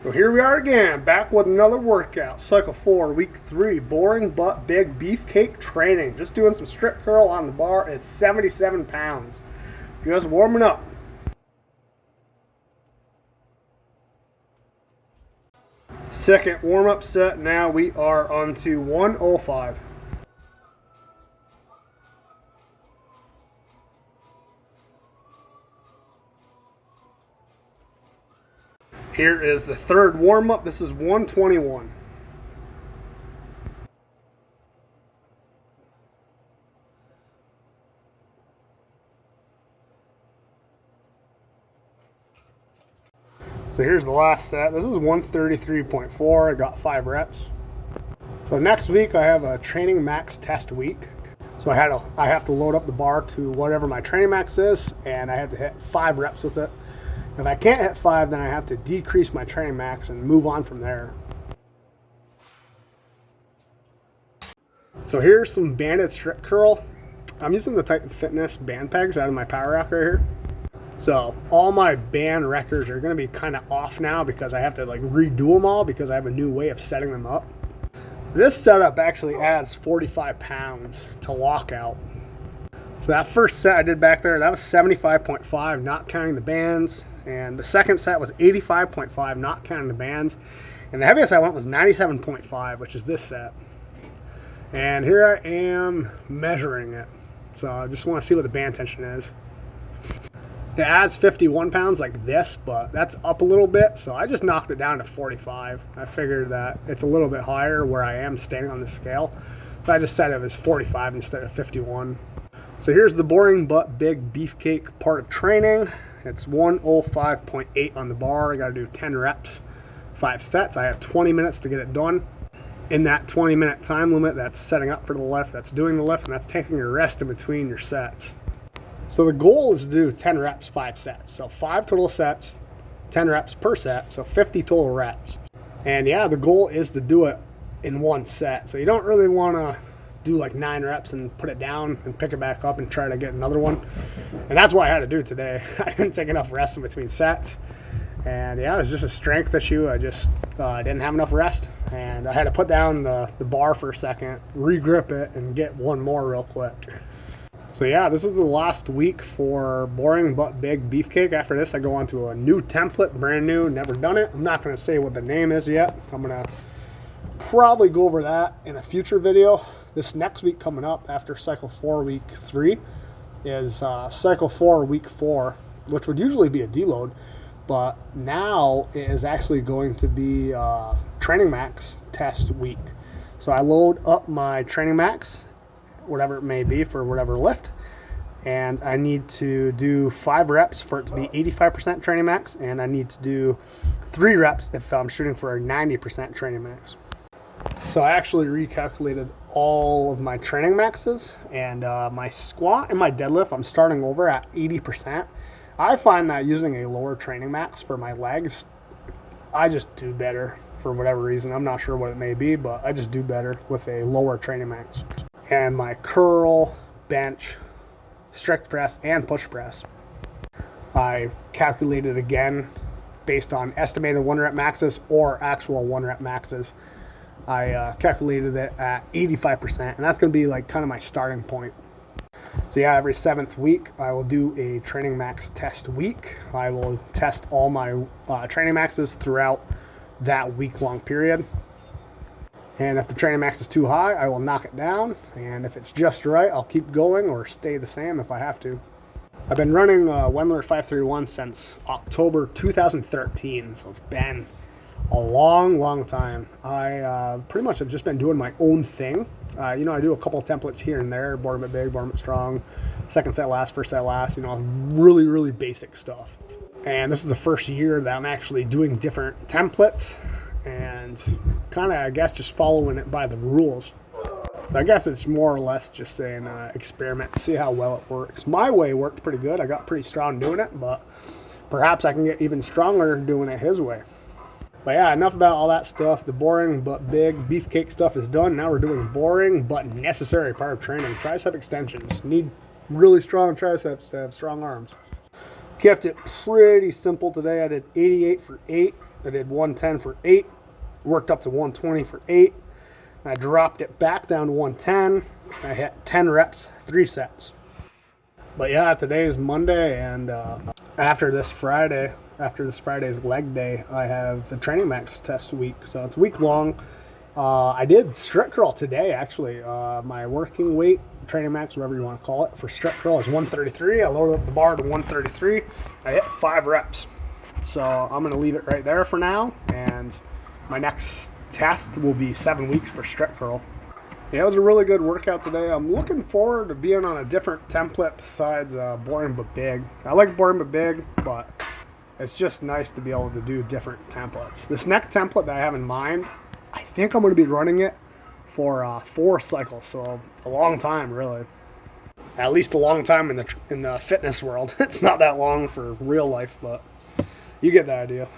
So here we are again, back with another workout. Cycle 4, week 3, boring but big beefcake training. Just doing some strict curl on the bar at 77 pounds. Just warming up. Second warm-up set. Now we are on to 105. Here is the third warm-up. This is 121. So here's the last set. This is 133.4. I got 5 reps. So next week I have a training max test week. So I have to load up the bar to whatever my training max is, and I have to hit 5 reps with it. If I can't hit 5, then I have to decrease my training max and move on from there. So here's some banded strict curl. I'm using the Titan Fitness band pegs out of my power rack right here. So all my band records are going to be kind of off now because I have to redo them all because I have a new way of setting them up. This setup actually adds 45 pounds to lockout. So that first set I did back there, that was 75.5, not counting the bands. And the second set was 85.5, not counting the bands. And the heaviest I went was 97.5, which is this set. And here I am measuring it. So I just want to see what the band tension is. It adds 51 pounds like this, but that's up a little bit. So I just knocked it down to 45. I figured that it's a little bit higher where I am standing on the scale. So I just set it as 45 instead of 51. So here's the boring but big beefcake part of training. It's 105.8 on the bar. I got to do 10 reps, 5 sets. I have 20 minutes to get it done. In that 20-minute time limit, that's setting up for the lift, that's doing the lift, and that's taking a rest in between your sets. So the goal is to do 10 reps, 5 sets. So 5 total sets, 10 reps per set, so 50 total reps. And yeah, the goal is to do it in one set. So you don't really want to do 9 reps and put it down and pick it back up and try to get another one. And that's what I had to do today. I didn't take enough rest in between sets. And yeah, it was just a strength issue. I just didn't have enough rest. And I had to put down the bar for a second, re-grip it, and get one more real quick. So yeah, this is the last week for boring but big beefcake. After this, I go on to a new template, brand new, never done it. I'm not going to say what the name is yet. I'm going to probably go over that in a future video. This next week coming up after cycle 4, week 3, is cycle 4, week 4, which would usually be a deload, but now it is actually going to be training max test week. So I load up my training max, whatever it may be for whatever lift, and I need to do 5 reps for it to be 85% training max, and I need to do 3 reps if I'm shooting for a 90% training max. So I actually recalculated all of my training maxes, and my squat and my deadlift, I'm starting over at 80%. I find that using a lower training max for my legs, I just do better for whatever reason. I'm not sure what it may be, but I just do better with a lower training max. And my curl, bench, strict press, and push press, I calculated again based on estimated 1 rep maxes or actual 1 rep maxes. I calculated it at 85%, and that's going to be kind of my starting point. So yeah, every 7th week I will do a training max test week. I will test all my training maxes throughout that week-long period. And if the training max is too high, I will knock it down. And if it's just right, I'll keep going or stay the same if I have to. I've been running Wendler 531 since October 2013, so it's been a long time. I pretty much have just been doing my own thing. I do a couple of templates here and there, board it big, board it strong, second set last, first set last, really basic stuff. And this is the first year that I'm actually doing different templates and kind of, I guess, just following it by the rules. So I guess it's more or less just saying experiment, see how well it works. My way worked pretty good. I got pretty strong doing it, but perhaps I can get even stronger doing it his way. But yeah, enough about all that stuff. The boring but big beefcake stuff is done. Now we're doing boring but necessary part of training. Tricep extensions. Need really strong triceps to have strong arms. Kept it pretty simple today. I did 88 for 8 I did 110 for 8, worked up to 120 for 8. I dropped it back down to 110. I hit 10 reps, 3 sets. But yeah, today is Monday, and after this Friday's leg day, I have the Training Max test week. So it's a week long. I did strut curl today, actually. My working weight, Training Max, whatever you want to call it, for strut curl is 133. I loaded up the bar to 133. I hit 5 reps. So I'm going to leave it right there for now, and my next test will be 7 weeks for strut curl. Yeah, it was a really good workout today. I'm looking forward to being on a different template besides boring but big. I like boring but big, but it's just nice to be able to do different templates. This next template that I have in mind, I think I'm going to be running it for 4 cycles, so a long time, really. At least a long time in the fitness world. It's not that long for real life, but you get the idea.